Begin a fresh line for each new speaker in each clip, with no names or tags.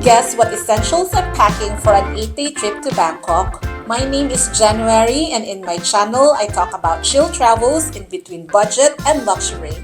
guess what essentials I'm packing for an 8-day trip to Bangkok? My name is January, and in my channel, I talk about chill travels in between budget and luxury.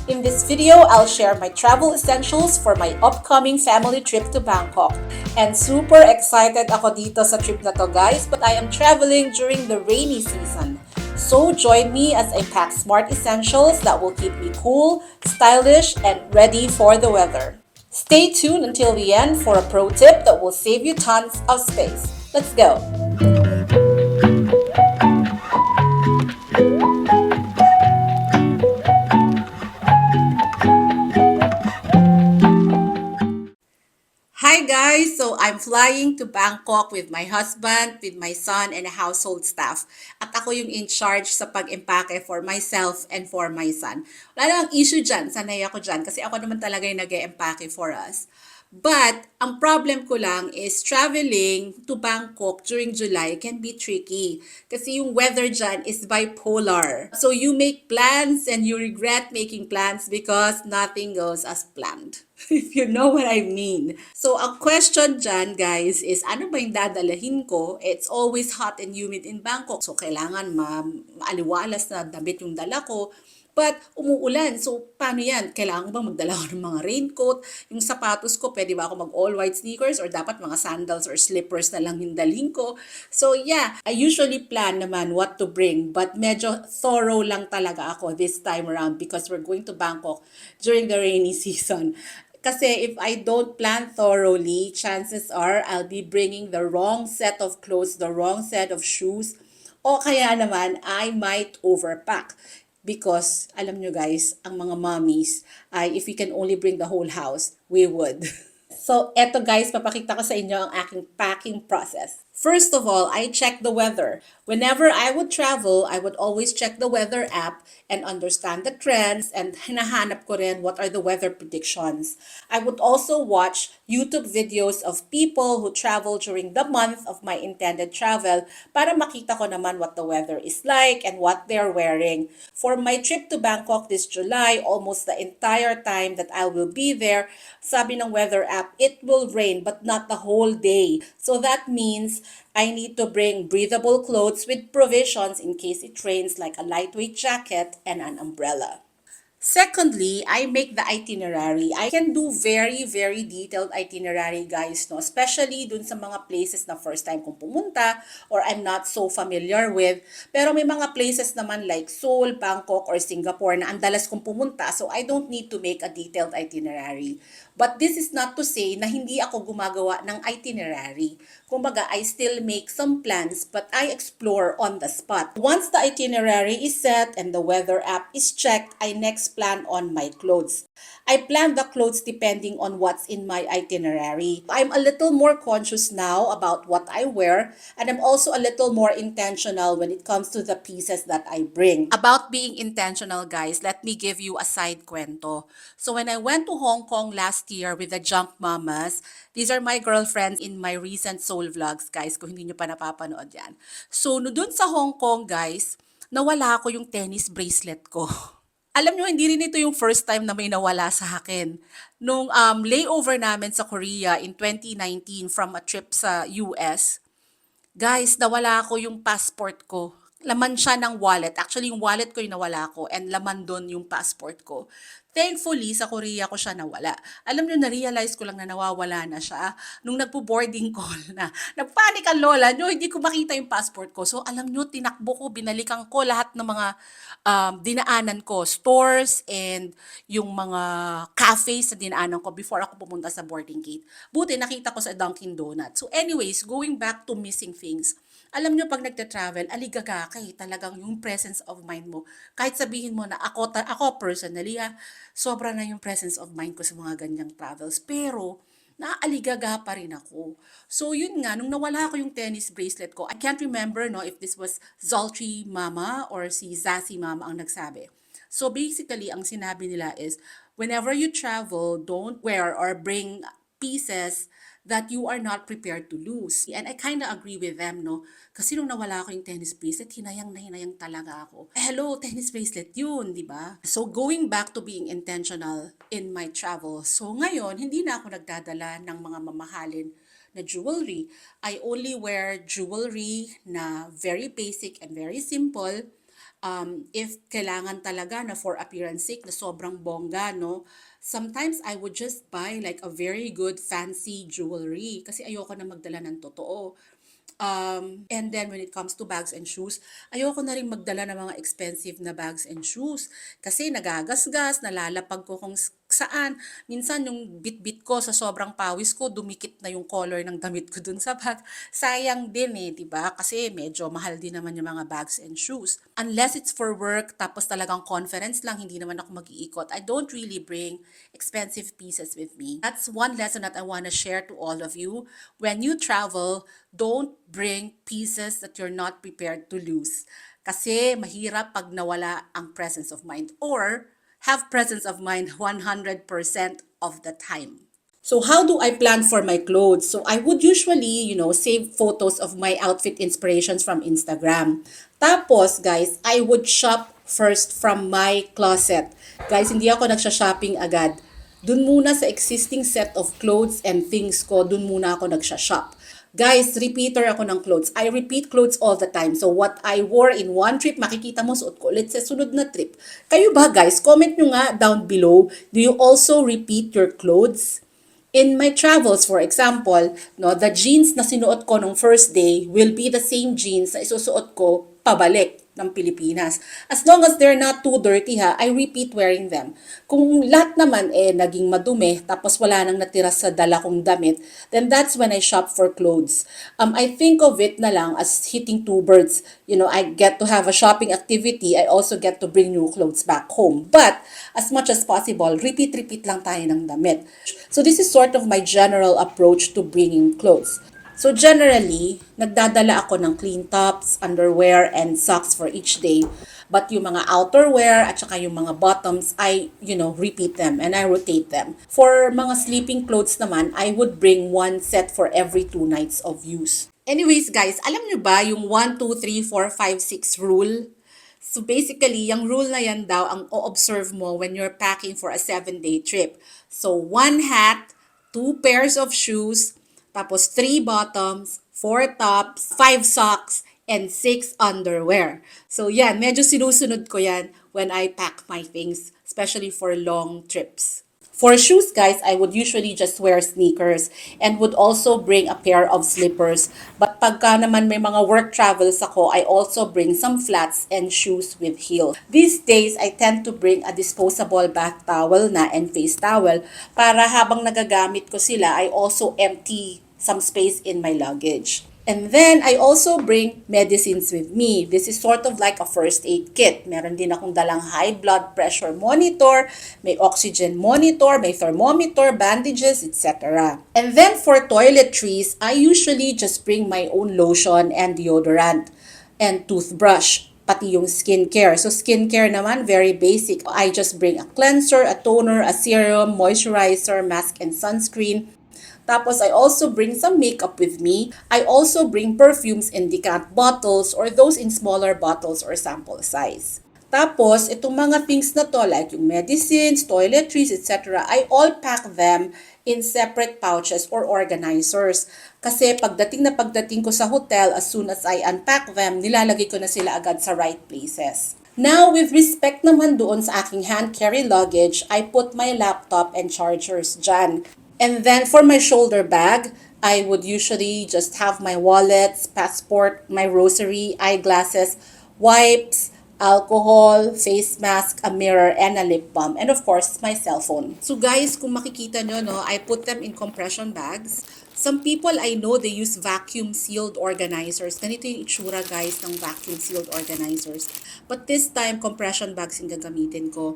In this video, I'll share my travel essentials for my upcoming family trip to Bangkok. And super excited ako dito sa trip na to, guys, but I am traveling during the rainy season. So join me as I pack smart essentials that will keep me cool, stylish, and ready for the weather. Stay tuned until the end for a pro tip that will save you tons of space. Let's go! Hi guys! So I'm flying to Bangkok with my husband, with my son, and a household staff. At ako yung in charge sa pag-impake for myself and for my son. Wala lang issue dyan, sanay ako dyan kasi ako naman talaga yung nag-e-empake for us. But, ang problem ko lang is traveling to Bangkok during July can be tricky. Kasi yung weather dyan is bipolar. So you make plans and you regret making plans because nothing goes as planned. If you know what I mean. So, ang question dyan, guys, is ano ba yung dadalahin ko? It's always hot and humid in Bangkok. So, kailangan maaliwalas na damit yung dala ko. But, umuulan. So, paano yan? Kailangan ko bang magdala ko ng mga raincoat? Yung sapatos ko, pwede ba ako mag all-white sneakers? Or dapat mga sandals or slippers na lang yung dalhin ko? So, yeah. I usually plan naman what to bring. But medyo thorough lang talaga ako this time around because we're going to Bangkok during the rainy season. Kasi if I don't plan thoroughly, chances are I'll be bringing the wrong set of clothes, the wrong set of shoes, o kaya naman I might overpack. Because, alam nyo guys, ang mga mommies, if we can only bring the whole house, we would. So, eto guys, papakita ko sa inyo ang aking packing process. First of all, I check the weather. Whenever I would travel, I would always check the weather app and understand the trends and hinahanap ko rin what are the weather predictions. I would also watch YouTube videos of people who travel during the month of my intended travel para makita ko naman what the weather is like and what they're wearing. For my trip to Bangkok this July, almost the entire time that I will be there, sabi ng weather app, it will rain but not the whole day. So that means I need to bring breathable clothes with provisions in case it rains, like a lightweight jacket and an umbrella. Secondly, I make the itinerary. I can do very, very detailed itinerary, guys, no? Especially dun sa mga places na first time kong pumunta or I'm not so familiar with. Pero may mga places naman like Seoul, Bangkok, or Singapore na ang dalas kong pumunta, so I don't need to make a detailed itinerary. But this is not to say na hindi ako gumagawa ng itinerary. Kumbaga, I still make some plans but I explore on the spot. Once the itinerary is set and the weather app is checked, I next plan on my clothes. I plan the clothes depending on what's in my itinerary. I'm a little more conscious now about what I wear, and I'm also a little more intentional when it comes to the pieces that I bring. About being intentional, guys, let me give you a side kwento. So when I went to Hong Kong last year with the Junk Mamas, these are my girlfriends in my recent Seoul vlogs, guys, kung hindi nyo pa napapanood yan. So, no, dun sa Hong Kong, guys, nawala ko yung tennis bracelet ko. Alam nyo, hindi rin ito yung first time na may nawala sa akin. Nung layover namin sa Korea in 2019 from a trip sa US, guys, nawala ko yung passport ko. Laman siya ng wallet. Actually, yung wallet ko yung nawala ko and laman doon yung passport ko. Thankfully, sa Korea ko siya nawala. Alam nyo, na-realize ko lang na nawawala na siya nung nagpo-boarding call na. Nagpanik ang lola nyo, hindi ko makita yung passport ko. So, alam nyo, tinakbo ko, binalikan ko lahat ng mga dinaanan ko, stores and yung mga cafes na dinaanan ko before ako pumunta sa boarding gate. Buti, nakita ko sa Dunkin' Donuts. So, anyways, going back to missing things. Alam nyo, pag nagta-travel, aligaga kayo, talagang yung presence of mind mo. Kahit sabihin mo na ako personally, sobra na yung presence of mind ko sa mga ganyang travels. Pero, naaligaga pa rin ako. So, yun nga, nung nawala ko yung tennis bracelet ko, I can't remember no if this was Zoltry Mama or si Zassy Mama ang nagsabi. So, basically, ang sinabi nila is, whenever you travel, don't wear or bring pieces that you are not prepared to lose. And I kind of agree with them, no? Kasi nung nawala ko yung tennis bracelet, hinayang na hinayang talaga ako. Hello, tennis bracelet yun, di ba? So going back to being intentional in my travel, so ngayon, hindi na ako nagdadala ng mga mamahalin na jewelry. I only wear jewelry na very basic and very simple. If kailangan talaga na for appearance sake na sobrang bongga, no? Sometimes I would just buy like a very good fancy jewelry kasi ayoko na magdala ng totoo. And then when it comes to bags and shoes, ayoko na rin magdala ng mga expensive na bags and shoes kasi nagagasgas, nalalapag ko kung saan. Minsan yung bit-bit ko sa sobrang pawis ko, dumikit na yung color ng damit ko dun sa bag. Sayang din eh, di ba? Kasi medyo mahal din naman yung mga bags and shoes. Unless it's for work, tapos talagang conference lang, hindi naman ako mag-iikot. I don't really bring expensive pieces with me. That's one lesson that I want to share to all of you. When you travel, don't bring pieces that you're not prepared to lose. Kasi mahirap pag nawala ang presence of mind or have presence of mind 100% of the time. So how do I plan for my clothes? So I would usually, save photos of my outfit inspirations from Instagram. Tapos, guys, I would shop first from my closet. Guys, hindi ako nagsha-shopping agad. Dun muna sa existing set of clothes and things ko, dun muna ako nagsha-shop. Guys, repeater ako ng clothes. I repeat clothes all the time. So what I wore in one trip, makikita mo suot ko ulit sa sunod na trip. Kayo ba guys? Comment nyo nga down below. Do you also repeat your clothes? In my travels, for example, no, the jeans na sinuot ko nung first day will be the same jeans na isusuot ko pabalik ng Pilipinas. As long as they're not too dirty ha, I repeat wearing them. Kung lahat naman naging madumi, tapos wala nang natira sa dala kong damit, then that's when I shop for clothes. I think of it na lang as hitting two birds. I get to have a shopping activity, I also get to bring new clothes back home. But, as much as possible, repeat lang tayo ng damit. So this is sort of my general approach to bringing clothes. So generally, nagdadala ako ng clean tops, underwear, and socks for each day. But yung mga outerwear at saka yung mga bottoms, I, repeat them and I rotate them. For mga sleeping clothes naman, I would bring one set for every 2 nights of use. Anyways guys, alam nyo ba yung 1, 2, 3, 4, 5, 6 rule? So basically, yung rule na yan daw ang o-observe mo when you're packing for a 7-day trip. So 1 hat, 2 pairs of shoes, tapos 3 bottoms, 4 tops, 5 socks, and 6 underwear. So yan, medyo sinusunod ko yan when I pack my things, especially for long trips. For shoes, guys, I would usually just wear sneakers and would also bring a pair of slippers. But pagka naman may mga work travels ako, I also bring some flats and shoes with heels. These days, I tend to bring a disposable bath towel na and face towel para habang nagagamit ko sila, I also empty some space in my luggage. And then, I also bring medicines with me. This is sort of like a first aid kit. Meron din akong dalang high blood pressure monitor, may oxygen monitor, may thermometer, bandages, etc. And then for toiletries, I usually just bring my own lotion and deodorant and toothbrush, pati yung skincare. So skincare naman, very basic. I just bring a cleanser, a toner, a serum, moisturizer, mask, and sunscreen. Tapos, I also bring some makeup with me. I also bring perfumes in decant bottles or those in smaller bottles or sample size. Tapos, itong mga things na to, like yung medicines, toiletries, etc., I all pack them in separate pouches or organizers. Kasi pagdating ko sa hotel, as soon as I unpack them, nilalagay ko na sila agad sa right places. Now, with respect naman doon sa aking hand carry luggage, I put my laptop and chargers dyan. And then for my shoulder bag, I would usually just have my wallets, passport, my rosary, eyeglasses, wipes, alcohol, face mask, a mirror, and a lip balm. And of course, my cell phone. So guys, kung makikita nyo, no, I put them in compression bags. Some people I know, they use vacuum-sealed organizers. Ganito yung itsura, guys, ng vacuum-sealed organizers. But this time, compression bags yung gagamitin ko.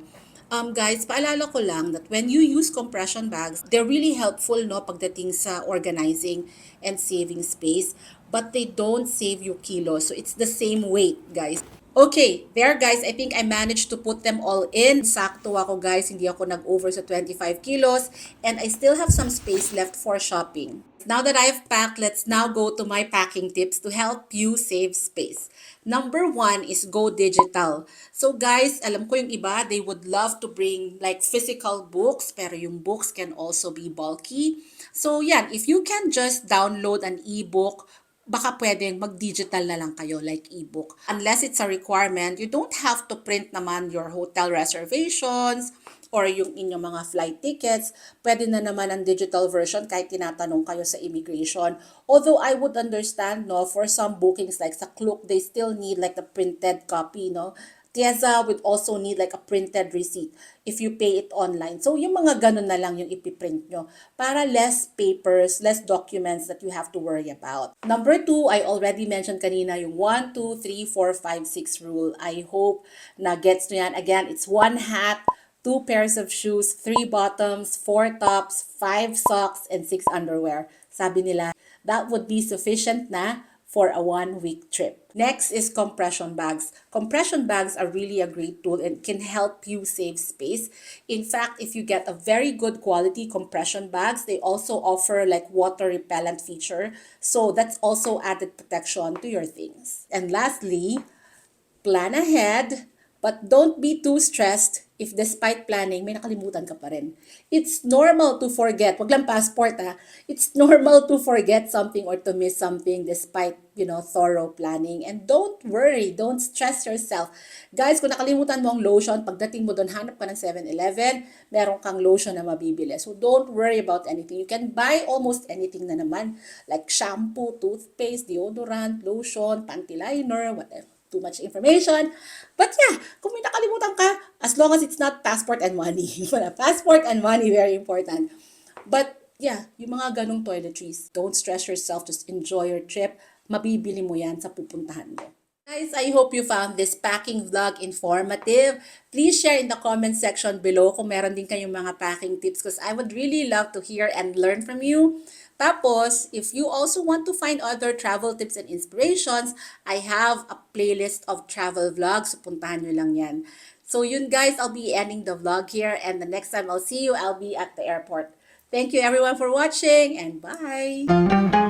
Guys, paalala ko lang that when you use compression bags, they're really helpful no pagdating sa organizing and saving space, but they don't save you kilos. So it's the same weight, guys. Okay, there guys, I think I managed to put them all in. Sakto ako guys, hindi ako nag-over sa 25 kilos and I still have some space left for shopping. Now that I've packed, let's now go to my packing tips to help you save space. Number one is go digital. So guys, alam ko yung iba, they would love to bring like physical books, pero yung books can also be bulky. So yan, if you can just download an ebook, baka pwedeng mag-digital na lang kayo like ebook. Unless it's a requirement, you don't have to print naman your hotel reservations or yung inyong mga flight tickets. Pwede na naman ang digital version kahit tinatanong kayo sa immigration. Although I would understand, no, for some bookings like sa Klook, they still need like the printed copy, no? Tiesa would also need like a printed receipt if you pay it online. So, yung mga ganun na lang yung ipiprint nyo para less papers, less documents that you have to worry about. Number two, I already mentioned kanina yung 1, 2, 3, 4, 5, 6 rule. I hope na gets nyo yan. Again, it's 1 hat, 2 pairs of shoes, 3 bottoms, 4 tops, 5 socks, and 6 underwear. Sabi nila, that would be sufficient na for a 1-week trip. Next is compression bags. Compression bags are really a great tool and can help you save space. In fact, if you get a very good quality compression bags, they also offer like water repellent feature. So that's also added protection to your things. And lastly, plan ahead, but don't be too stressed if despite planning, may nakalimutan ka pa rin. It's normal to forget. Wag lang passport ha. It's normal to forget something or to miss something despite, thorough planning. And don't worry. Don't stress yourself. Guys, kung nakalimutan mo ang lotion, pagdating mo doon, hanap ka ng 7-Eleven, meron kang lotion na mabibili. So don't worry about anything. You can buy almost anything na naman. Like shampoo, toothpaste, deodorant, lotion, panty liner, whatever. Too much information. But yeah, kung may nakalimutan ka, as long as it's not passport and money. Passport and money, very important. But yeah, yung mga ganong toiletries, don't stress yourself, just enjoy your trip. Mabibili mo yan sa pupuntahan mo. Guys, I hope you found this packing vlog informative. Please share in the comment section below kung meron din kayong mga packing tips because I would really love to hear and learn from you. Tapos, if you also want to find other travel tips and inspirations, I have a playlist of travel vlogs. So, puntahan nyo lang yan. So, yun guys, I'll be ending the vlog here and the next time I'll see you, I'll be at the airport. Thank you everyone for watching and bye!